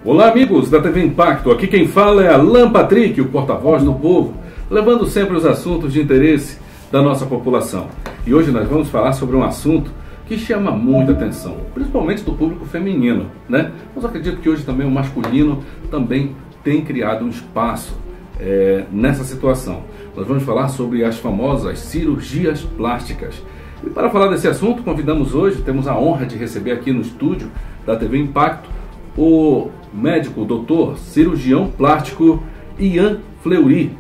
Olá amigos da TV Impacto, aqui quem fala é Alan Patrick, o porta-voz do povo, levando sempre os assuntos de interesse da nossa população. E hoje nós vamos falar sobre um assunto que chama muita atenção, principalmente do público feminino, né? Mas eu acredito que hoje também o masculino também tem criado um espaço nessa situação. Nós vamos falar sobre as famosas cirurgias plásticas. E para falar desse assunto, convidamos hoje, temos a honra de receber aqui no estúdio da TV Impacto, o médico, doutor, cirurgião plástico Ian Fleury.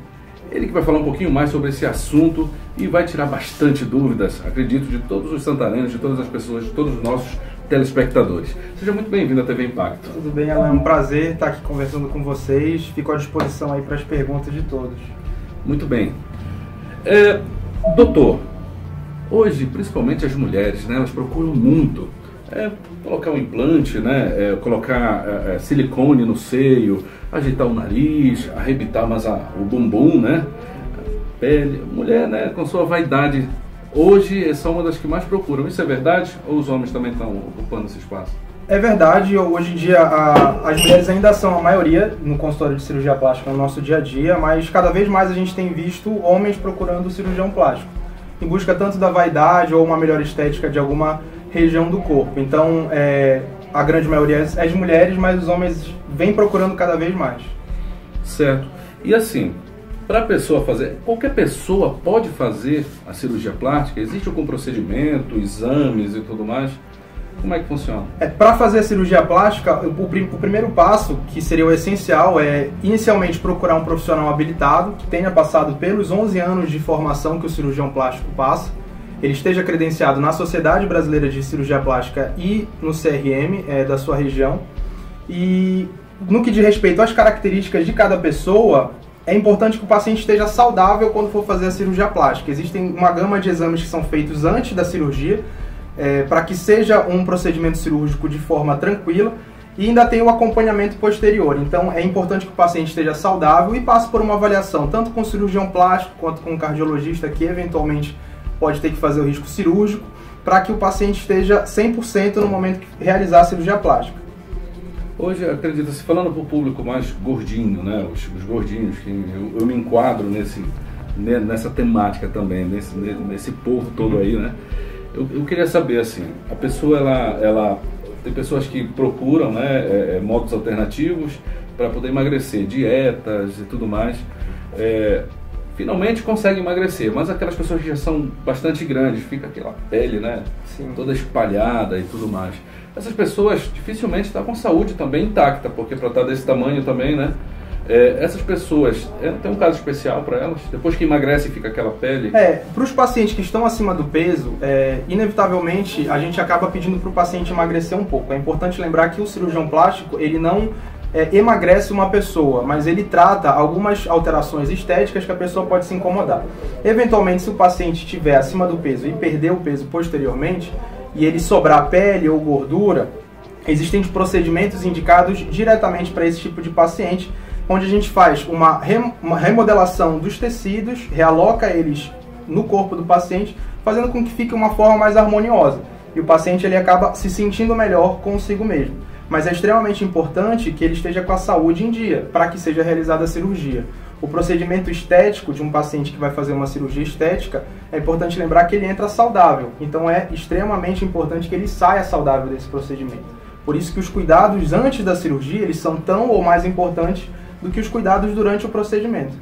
Ele que vai falar um pouquinho mais sobre esse assunto e vai tirar bastante dúvidas, acredito, de todos os santarenses, de todas as pessoas, de todos os nossos telespectadores. Seja muito bem-vindo à TV Impacto. Tudo bem, Alan? É um prazer estar aqui conversando com vocês. Fico à disposição aí para as perguntas de todos. Muito bem. Doutor, hoje, principalmente as mulheres, né, elas procuram muito colocar um implante, né, colocar silicone no seio, ajeitar o nariz, arrebitar mais o bumbum, né, a pele. Mulher, né, com sua vaidade, hoje são uma das que mais procuram. Isso é verdade? Ou os homens também estão ocupando esse espaço? É verdade, hoje em dia as mulheres ainda são a maioria no consultório de cirurgia plástica no nosso dia a dia, mas cada vez mais a gente tem visto homens procurando cirurgião plástico, em busca tanto da vaidade ou uma melhor estética de alguma região do corpo. Então, a grande maioria é de mulheres, mas os homens vêm procurando cada vez mais. Certo. E assim, para a pessoa fazer, qualquer pessoa pode fazer a cirurgia plástica? Existe algum procedimento, exames e tudo mais? Como é que funciona? Para fazer a cirurgia plástica, o primeiro passo, que seria o essencial, é inicialmente procurar um profissional habilitado, que tenha passado pelos 11 anos de formação que o cirurgião plástico passa, ele esteja credenciado na Sociedade Brasileira de Cirurgia Plástica e no CRM da sua região. E no que diz respeito às características de cada pessoa, é importante que o paciente esteja saudável quando for fazer a cirurgia plástica. Existem uma gama de exames que são feitos antes da cirurgia, para que seja um procedimento cirúrgico de forma tranquila, e ainda tem o acompanhamento posterior. Então é importante que o paciente esteja saudável e passe por uma avaliação, tanto com o cirurgião plástico quanto com o cardiologista, que eventualmente pode ter que fazer o risco cirúrgico, para que o paciente esteja 100% no momento que realizar a cirurgia plástica. Hoje, acredita-se, falando para o público mais gordinho, né, os gordinhos, que eu me enquadro nessa temática também, nesse povo todo aí, né? Eu queria saber, assim, a pessoa, ela tem pessoas que procuram, né, modos alternativos para poder emagrecer, dietas e tudo mais, finalmente consegue emagrecer, mas aquelas pessoas que já são bastante grandes, fica aquela pele, né, sim, toda espalhada e tudo mais. Essas pessoas dificilmente estão com saúde também intacta, porque para estar desse tamanho também, né, essas pessoas, tem um caso especial para elas? Depois que emagrece fica aquela pele? Para os pacientes que estão acima do peso, inevitavelmente a gente acaba pedindo para o paciente emagrecer um pouco. É importante lembrar que o cirurgião plástico, ele não emagrece uma pessoa, mas ele trata algumas alterações estéticas que a pessoa pode se incomodar. Eventualmente, se o paciente estiver acima do peso e perder o peso posteriormente, e ele sobrar pele ou gordura, existem procedimentos indicados diretamente para esse tipo de paciente, onde a gente faz uma remodelação dos tecidos, realoca eles no corpo do paciente, fazendo com que fique uma forma mais harmoniosa. E o paciente ele acaba se sentindo melhor consigo mesmo. Mas é extremamente importante que ele esteja com a saúde em dia, para que seja realizada a cirurgia. O procedimento estético de um paciente que vai fazer uma cirurgia estética, é importante lembrar que ele entra saudável. Então é extremamente importante que ele saia saudável desse procedimento. Por isso que os cuidados antes da cirurgia, eles são tão ou mais importantes do que os cuidados durante o procedimento.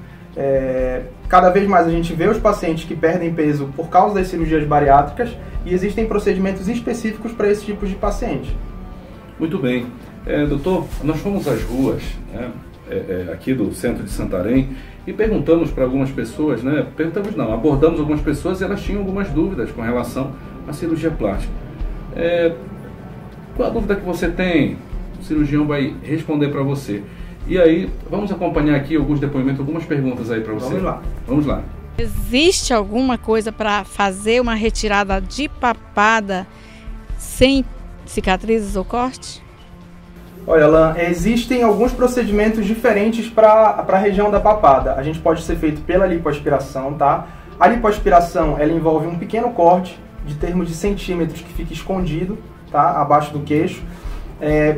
Cada vez mais a gente vê os pacientes que perdem peso por causa das cirurgias bariátricas, e existem procedimentos específicos para esse tipo de paciente. Muito bem. Doutor, nós fomos às ruas, né, aqui do centro de Santarém, e perguntamos para algumas pessoas, né, abordamos algumas pessoas e elas tinham algumas dúvidas com relação à cirurgia plástica. Qual a dúvida que você tem? O cirurgião vai responder para você. E aí, vamos acompanhar aqui alguns depoimentos, algumas perguntas aí para você. Vamos lá. Vamos lá. Existe alguma coisa para fazer uma retirada de papada sem cicatrizes ou corte? Olha, Alan, existem alguns procedimentos diferentes para a região da papada. A gente pode ser feito pela lipoaspiração, tá? A lipoaspiração, ela envolve um pequeno corte de termos de centímetros que fica escondido, tá? Abaixo do queixo.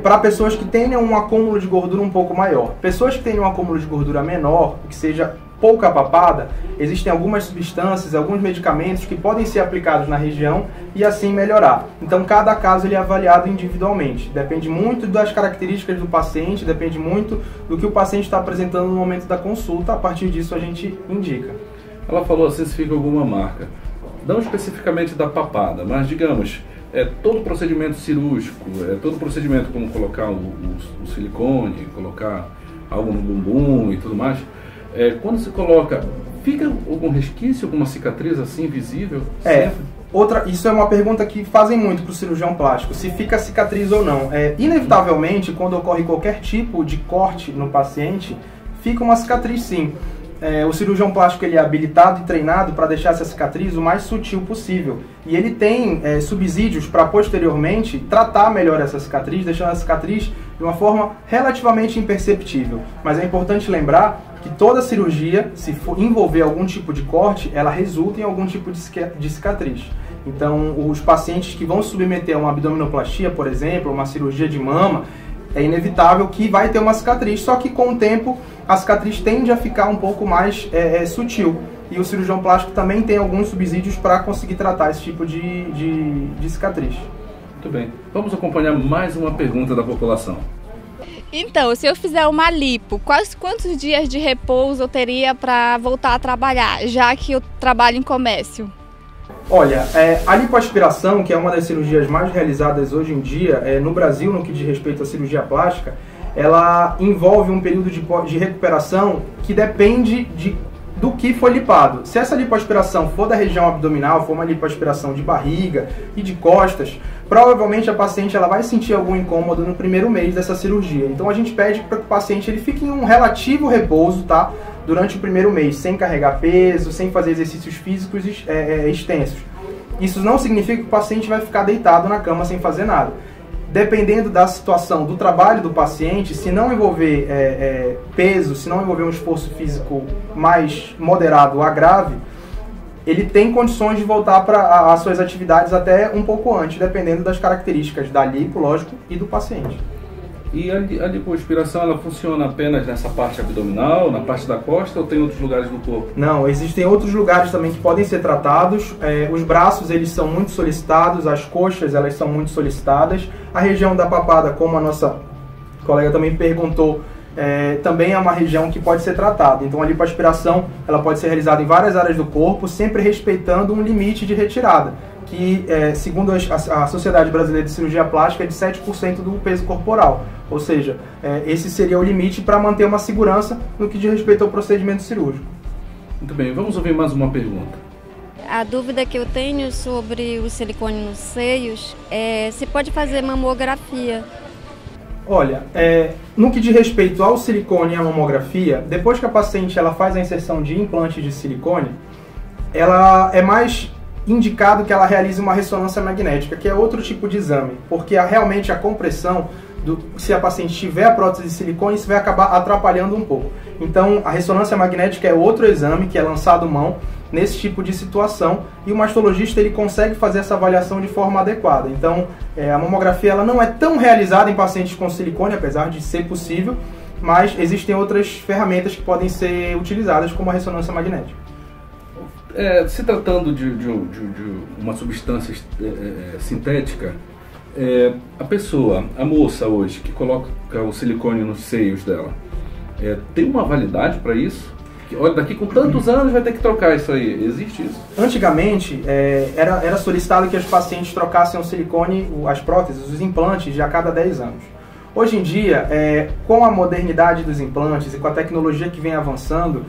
para pessoas que tenham um acúmulo de gordura um pouco maior. Pessoas que tenham um acúmulo de gordura menor, que seja pouca papada, existem algumas substâncias, alguns medicamentos que podem ser aplicados na região e assim melhorar. Então cada caso ele é avaliado individualmente. Depende muito das características do paciente, depende muito do que o paciente está apresentando no momento da consulta. A partir disso a gente indica. Ela falou assim, se fica alguma marca. Não especificamente da papada, mas digamos, todo procedimento cirúrgico, todo procedimento como colocar o silicone, colocar algo no bumbum e tudo mais, quando se coloca, fica algum resquício, alguma cicatriz assim visível? Isso é uma pergunta que fazem muito para o cirurgião plástico, se fica cicatriz ou não. Inevitavelmente, quando ocorre qualquer tipo de corte no paciente, fica uma cicatriz sim. O cirurgião plástico ele é habilitado e treinado para deixar essa cicatriz o mais sutil possível. E ele tem subsídios para posteriormente tratar melhor essa cicatriz, deixando a cicatriz de uma forma relativamente imperceptível. Mas é importante lembrar que toda cirurgia, se for envolver algum tipo de corte, ela resulta em algum tipo de cicatriz. Então, os pacientes que vão submeter a uma abdominoplastia, por exemplo, uma cirurgia de mama, é inevitável que vai ter uma cicatriz, só que com o tempo a cicatriz tende a ficar um pouco mais sutil. E o cirurgião plástico também tem alguns subsídios para conseguir tratar esse tipo de cicatriz. Muito bem. Vamos acompanhar mais uma pergunta da população. Então, se eu fizer uma lipo, quantos dias de repouso eu teria para voltar a trabalhar, já que eu trabalho em comércio? Olha, a lipoaspiração, que é uma das cirurgias mais realizadas hoje em dia no Brasil, no que diz respeito à cirurgia plástica, ela envolve um período de recuperação que depende do que foi lipado. Se essa lipoaspiração for da região abdominal, for uma lipoaspiração de barriga e de costas, provavelmente a paciente ela vai sentir algum incômodo no primeiro mês dessa cirurgia. Então a gente pede para que o paciente ele fique em um relativo repouso, tá? Durante o primeiro mês, sem carregar peso, sem fazer exercícios físicos extensos. Isso não significa que o paciente vai ficar deitado na cama sem fazer nada. Dependendo da situação do trabalho do paciente, se não envolver peso, se não envolver um esforço físico mais moderado a grave, ele tem condições de voltar para as suas atividades até um pouco antes, dependendo das características da lipo, lógico, e do paciente. E a lipoaspiração, ela funciona apenas nessa parte abdominal, na parte da costa, ou tem outros lugares do corpo? Não, existem outros lugares também que podem ser tratados. Os braços, eles são muito solicitados, as coxas, elas são muito solicitadas. A região da papada, como a nossa colega também perguntou, também é uma região que pode ser tratada. Então a lipoaspiração, ela pode ser realizada em várias áreas do corpo, sempre respeitando um limite de retirada, que segundo a Sociedade Brasileira de Cirurgia Plástica é de 7% do peso corporal. Ou seja, esse seria o limite para manter uma segurança no que diz respeito ao procedimento cirúrgico. Muito bem, vamos ouvir mais uma pergunta. A dúvida que eu tenho sobre o silicone nos seios é se pode fazer mamografia. Olha, no que diz respeito ao silicone e à mamografia, depois que a paciente ela faz a inserção de implante de silicone, ela é mais indicado que ela realize uma ressonância magnética, que é outro tipo de exame, porque realmente a compressão, se a paciente tiver a prótese de silicone, isso vai acabar atrapalhando um pouco. Então, a ressonância magnética é outro exame que é lançado mão nesse tipo de situação e o mastologista ele consegue fazer essa avaliação de forma adequada. Então, a mamografia ela não é tão realizada em pacientes com silicone, apesar de ser possível, mas existem outras ferramentas que podem ser utilizadas, como a ressonância magnética. Se tratando de uma substância sintética, a pessoa, a moça hoje, que coloca o silicone nos seios dela, tem uma validade para isso? Olha, daqui com tantos anos vai ter que trocar isso aí. Existe isso? Antigamente, era solicitado que os pacientes trocassem o silicone, as próteses, os implantes, de a cada 10 anos. Hoje em dia, com a modernidade dos implantes e com a tecnologia que vem avançando,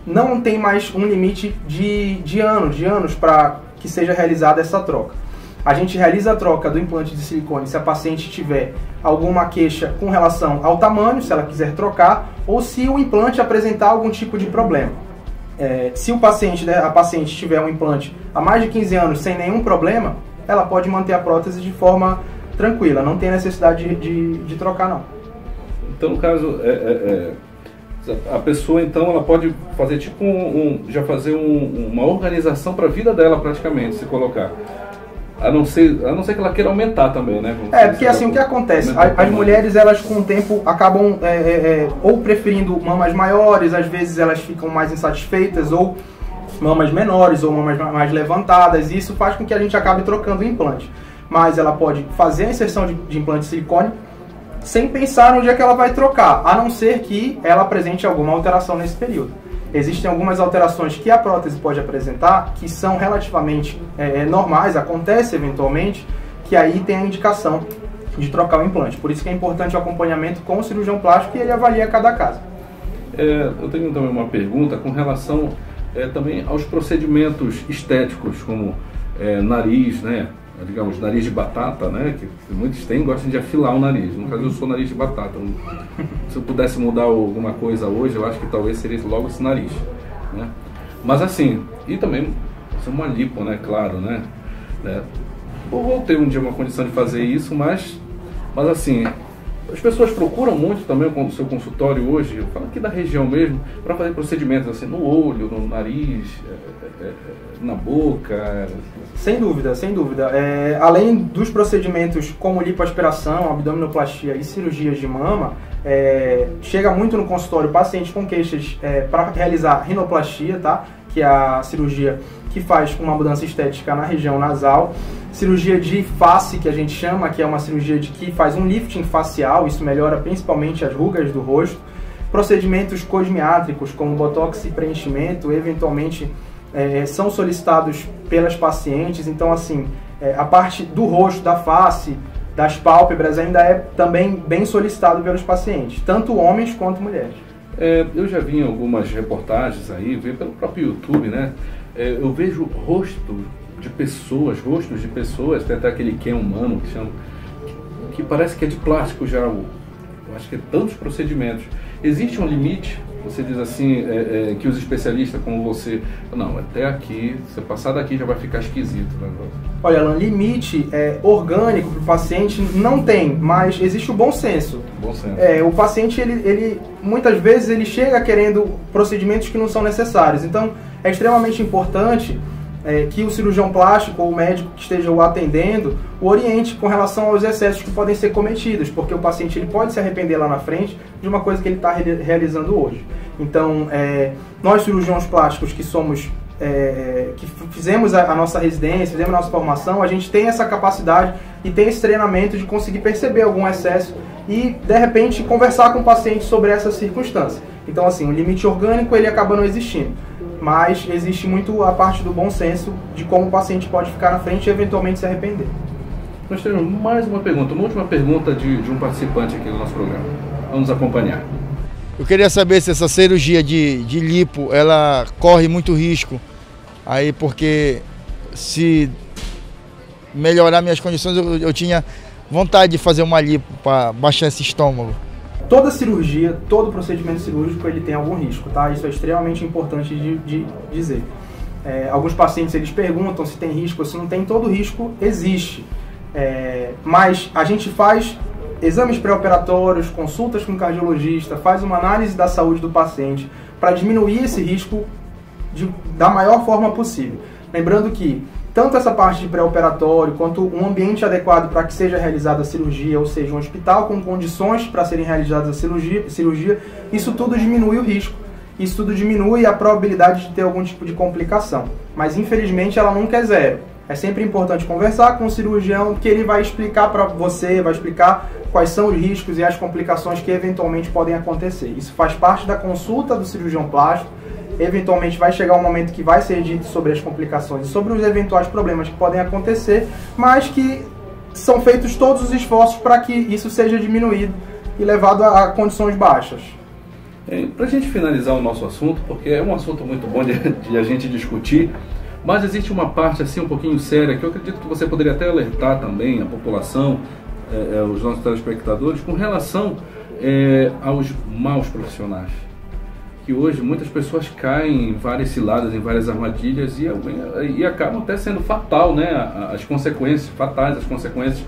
não tem mais um limite de anos para que seja realizada essa troca. A gente realiza a troca do implante de silicone se a paciente tiver alguma queixa com relação ao tamanho, se ela quiser trocar, ou se o implante apresentar algum tipo de problema. Se a paciente tiver um implante há mais de 15 anos sem nenhum problema, ela pode manter a prótese de forma tranquila, não tem necessidade de trocar não. Então, no caso, a pessoa então ela pode fazer tipo uma organização para a vida dela praticamente, se colocar. A não ser que ela queira aumentar também, né? Porque assim, o que acontece? As mulheres, elas com o tempo acabam ou preferindo mamas maiores, às vezes elas ficam mais insatisfeitas, ou mamas menores, ou mamas mais levantadas, e isso faz com que a gente acabe trocando o implante. Mas ela pode fazer a inserção de implante de silicone sem pensar onde é que ela vai trocar, a não ser que ela apresente alguma alteração nesse período. Existem algumas alterações que a prótese pode apresentar, que são relativamente normais, acontece eventualmente, que aí tem a indicação de trocar o implante. Por isso que é importante o acompanhamento com o cirurgião plástico e ele avalia cada caso. Eu tenho também uma pergunta com relação também aos procedimentos estéticos, como nariz, né? Digamos, nariz de batata, né? Que muitos têm, gostam de afilar o nariz. No caso, eu sou nariz de batata. Se eu pudesse mudar alguma coisa hoje, eu acho que talvez seria logo esse nariz, né? Mas assim, e também uma lipo, né? Claro, né? Eu vou ter um dia uma condição de fazer isso, mas assim, as pessoas procuram muito também o seu consultório hoje, eu falo aqui da região mesmo, para fazer procedimentos assim, no olho, no nariz, na boca. Sem dúvida, sem dúvida. Além dos procedimentos como lipoaspiração, abdominoplastia e cirurgias de mama, chega muito no consultório pacientes com queixas para realizar rinoplastia, tá? Que é a cirurgia que faz uma mudança estética na região nasal. Cirurgia de face, que a gente chama, que é uma cirurgia que faz um lifting facial, isso melhora principalmente as rugas do rosto. Procedimentos cosmiátricos, como botox e preenchimento, eventualmente são solicitados pelas pacientes. Então, assim, a parte do rosto, da face, das pálpebras ainda é também bem solicitado pelos pacientes, tanto homens quanto mulheres. Eu já vi em algumas reportagens aí, vi pelo próprio YouTube, né? Eu vejo rostos de pessoas, tem até aquele Ken humano que chama, que parece que é de plástico já, eu acho que é tantos procedimentos. Existe um limite? Você diz assim, que os especialistas como você, não, até aqui, se passar daqui já vai ficar esquisito o negócio. Olha, Alan, limite orgânico para o paciente não tem, mas existe o bom senso. Bom senso. O paciente, ele muitas vezes, ele chega querendo procedimentos que não são necessários. Então, é extremamente importante que o cirurgião plástico ou o médico que esteja o atendendo o oriente com relação aos excessos que podem ser cometidos, porque o paciente ele pode se arrepender lá na frente de uma coisa que ele está realizando hoje. Então, nós cirurgiões plásticos que somos, que fizemos a nossa residência, fizemos a nossa formação, a gente tem essa capacidade e tem esse treinamento de conseguir perceber algum excesso e, de repente, conversar com o paciente sobre essa circunstância. Então, assim, o limite orgânico ele acaba não existindo, mas existe muito a parte do bom senso de como o paciente pode ficar na frente e eventualmente se arrepender. Nós temos mais uma pergunta, uma última pergunta de um participante aqui do nosso programa. Vamos acompanhar. Eu queria saber se essa cirurgia de lipo, ela corre muito risco, aí porque se melhorar minhas condições, eu tinha vontade de fazer uma lipo para baixar esse estômago. Toda cirurgia, todo procedimento cirúrgico, ele tem algum risco, tá? Isso é extremamente importante de dizer. Alguns pacientes, eles perguntam se tem risco ou se não tem. Todo risco existe. Mas a gente faz exames pré-operatórios, consultas com o cardiologista, faz uma análise da saúde do paciente para diminuir esse risco da maior forma possível. Lembrando que tanto essa parte de pré-operatório, quanto um ambiente adequado para que seja realizada a cirurgia, ou seja, um hospital com condições para serem realizadas a cirurgia, isso tudo diminui o risco, isso tudo diminui a probabilidade de ter algum tipo de complicação. Mas, infelizmente, ela nunca é zero. É sempre importante conversar com o cirurgião, que ele vai explicar para você, vai explicar quais são os riscos e as complicações que eventualmente podem acontecer. Isso faz parte da consulta do cirurgião plástico. Eventualmente vai chegar um momento que vai ser dito sobre as complicações e sobre os eventuais problemas que podem acontecer, mas que são feitos todos os esforços para que isso seja diminuído e levado a condições baixas. Para a gente finalizar o nosso assunto, porque é um assunto muito bom de a gente discutir, mas existe uma parte assim um pouquinho séria que eu acredito que você poderia até alertar também a população, os nossos telespectadores, com relação aos maus profissionais. Que hoje muitas pessoas caem em várias ciladas, em várias armadilhas e acabam até sendo fatal, né? As consequências fatais, as consequências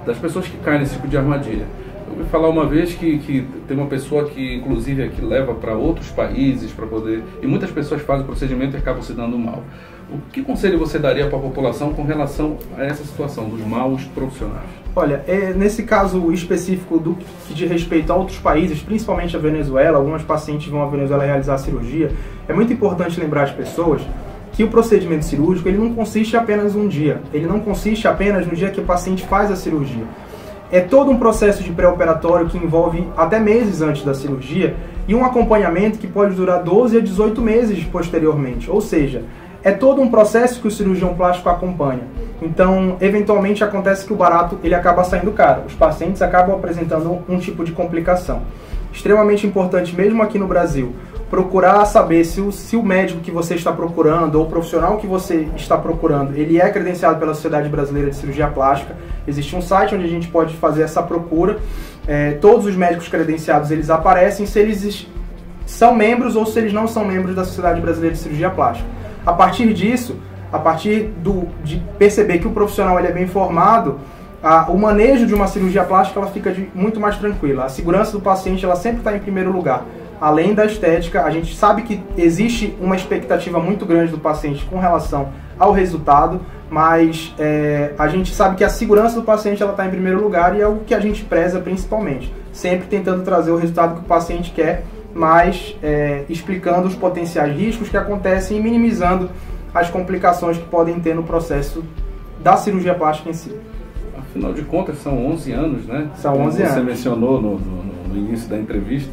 das pessoas que caem nesse tipo de armadilha. Eu ouvi falar uma vez que tem uma pessoa que inclusive aqui leva para outros países para poder, e muitas pessoas fazem o procedimento e acabam se dando mal. O que conselho você daria para a população com relação a essa situação dos maus profissionais? Olha, nesse caso específico do que diz respeito a outros países, principalmente a Venezuela, algumas pacientes vão à Venezuela realizar a cirurgia, é muito importante lembrar as pessoas que o procedimento cirúrgico ele não consiste apenas um dia, ele não consiste apenas no dia que o paciente faz a cirurgia. É todo um processo de pré-operatório que envolve até meses antes da cirurgia e um acompanhamento que pode durar 12 a 18 meses posteriormente, ou seja, é todo um processo que o cirurgião plástico acompanha. Então, eventualmente acontece que o barato ele acaba saindo caro, os pacientes acabam apresentando um tipo de complicação. Extremamente importante, mesmo aqui no Brasil, procurar saber se o médico que você está procurando ou o profissional que você está procurando, ele é credenciado pela Sociedade Brasileira de Cirurgia Plástica. Existe um site onde a gente pode fazer essa procura. Todos os médicos credenciados, eles aparecem se eles são membros ou se eles não são membros da Sociedade Brasileira de Cirurgia Plástica. A partir disso, a partir de perceber que o profissional ele é bem formado, o manejo de uma cirurgia plástica ela fica muito mais tranquila. A segurança do paciente ela sempre está em primeiro lugar. Além da estética, a gente sabe que existe uma expectativa muito grande do paciente com relação ao resultado, mas a gente sabe que a segurança do paciente ela está em primeiro lugar e é o que a gente preza principalmente. Sempre tentando trazer o resultado que o paciente quer, mas explicando os potenciais riscos que acontecem e minimizando as complicações que podem ter no processo da cirurgia plástica em si. Afinal de contas, são 11 anos, né? São 11 anos. Você mencionou no início da entrevista.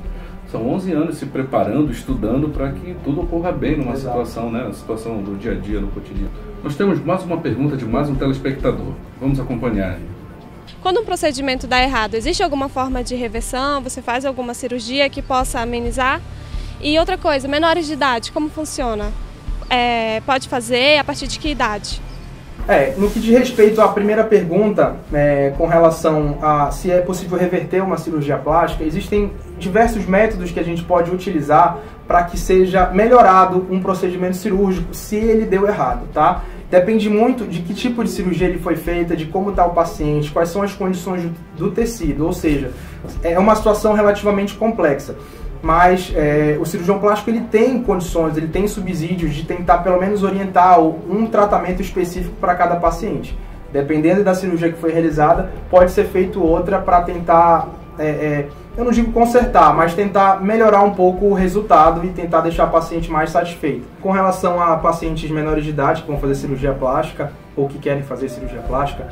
São 11 anos se preparando, estudando para que tudo ocorra bem numa situação, né? Na situação do dia a dia, no cotidiano. Nós temos mais uma pergunta de mais um telespectador. Vamos acompanhar. Quando um procedimento dá errado, existe alguma forma de reversão? Você faz alguma cirurgia que possa amenizar? E outra coisa, menores de idade, como funciona? Pode fazer a partir de que idade? No que diz respeito à primeira pergunta, com relação a se é possível reverter uma cirurgia plástica, existem diversos métodos que a gente pode utilizar para que seja melhorado um procedimento cirúrgico se ele deu errado, tá? Depende muito de que tipo de cirurgia ele foi feita, de como está o paciente, quais são as condições do tecido, ou seja, é uma situação relativamente complexa. Mas o cirurgião plástico ele tem condições, ele tem subsídios de tentar pelo menos orientar um tratamento específico para cada paciente. Dependendo da cirurgia que foi realizada, pode ser feito outra para tentar, eu não digo consertar, mas tentar melhorar um pouco o resultado e tentar deixar o paciente mais satisfeito. Com relação a pacientes menores de idade que vão fazer cirurgia plástica ou que querem fazer cirurgia plástica,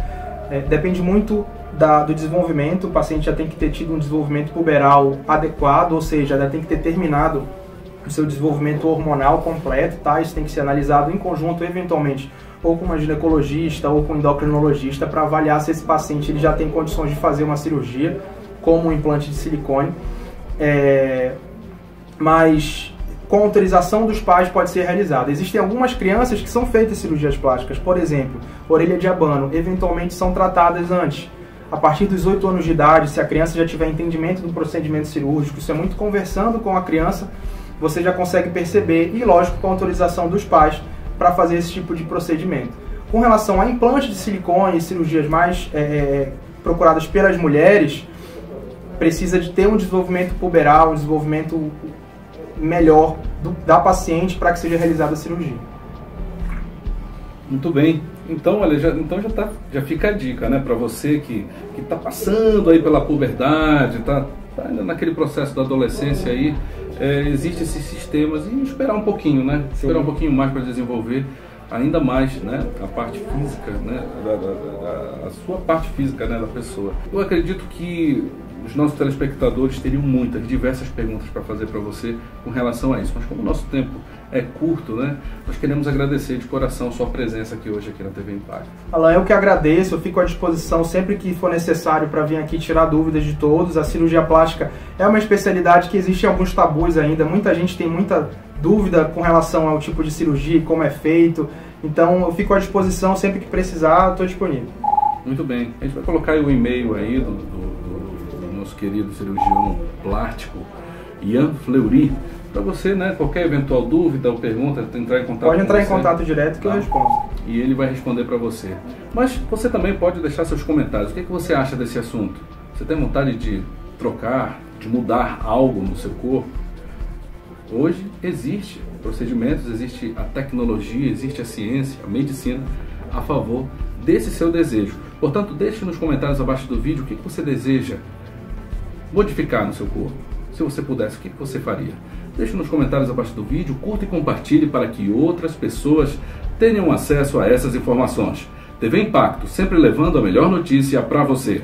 depende muito do desenvolvimento. O paciente já tem que ter tido um desenvolvimento puberal adequado, ou seja, já tem que ter terminado o seu desenvolvimento hormonal completo, tá? Isso tem que ser analisado em conjunto, eventualmente, ou com uma ginecologista ou com um endocrinologista para avaliar se esse paciente ele já tem condições de fazer uma cirurgia, como um implante de silicone. Mas com autorização dos pais pode ser realizado. Existem algumas crianças que são feitas cirurgias plásticas, por exemplo, orelha de abano, eventualmente são tratadas antes. A partir dos 8 anos de idade, se a criança já tiver entendimento do procedimento cirúrgico, isso é muito conversando com a criança, você já consegue perceber, e lógico, com a autorização dos pais, para fazer esse tipo de procedimento. Com relação a implante de silicone e cirurgias mais procuradas pelas mulheres, precisa de ter um desenvolvimento puberal, um desenvolvimento melhor da paciente para que seja realizada a cirurgia. Muito bem. Então, olha, já fica a dica, né, para você que está passando aí pela puberdade, tá ainda naquele processo da adolescência aí, existem esses sistemas e esperar um pouquinho, né? Sim. Esperar um pouquinho mais para desenvolver ainda mais, né, a parte física, né, a sua parte física, né, da pessoa. Eu acredito que os nossos telespectadores teriam diversas perguntas para fazer para você com relação a isso, mas como o nosso tempo é curto, né, nós queremos agradecer de coração a sua presença aqui hoje aqui na TV Impacto. Alan, eu que agradeço, eu fico à disposição sempre que for necessário para vir aqui tirar dúvidas de todos. A cirurgia plástica é uma especialidade que existe alguns tabus ainda, muita gente tem muita dúvida com relação ao tipo de cirurgia e como é feito, então eu fico à disposição sempre que precisar, estou disponível. Muito bem, a gente vai colocar aí o e-mail aí do nosso querido cirurgião plástico Ian Fleury, para você, né, qualquer eventual dúvida ou pergunta, entrar em contato. Pode entrar em contato direto que eu respondo. E ele vai responder para você. Mas você também pode deixar seus comentários. O que você acha desse assunto? Você tem vontade de trocar, de mudar algo no seu corpo? Hoje existe procedimentos, existe a tecnologia, existe a ciência, a medicina a favor desse seu desejo. Portanto, deixe nos comentários abaixo do vídeo o que você deseja modificar no seu corpo. Se você pudesse, o que você faria? Deixe nos comentários abaixo do vídeo, curta e compartilhe para que outras pessoas tenham acesso a essas informações. TV Impacto, sempre levando a melhor notícia para você.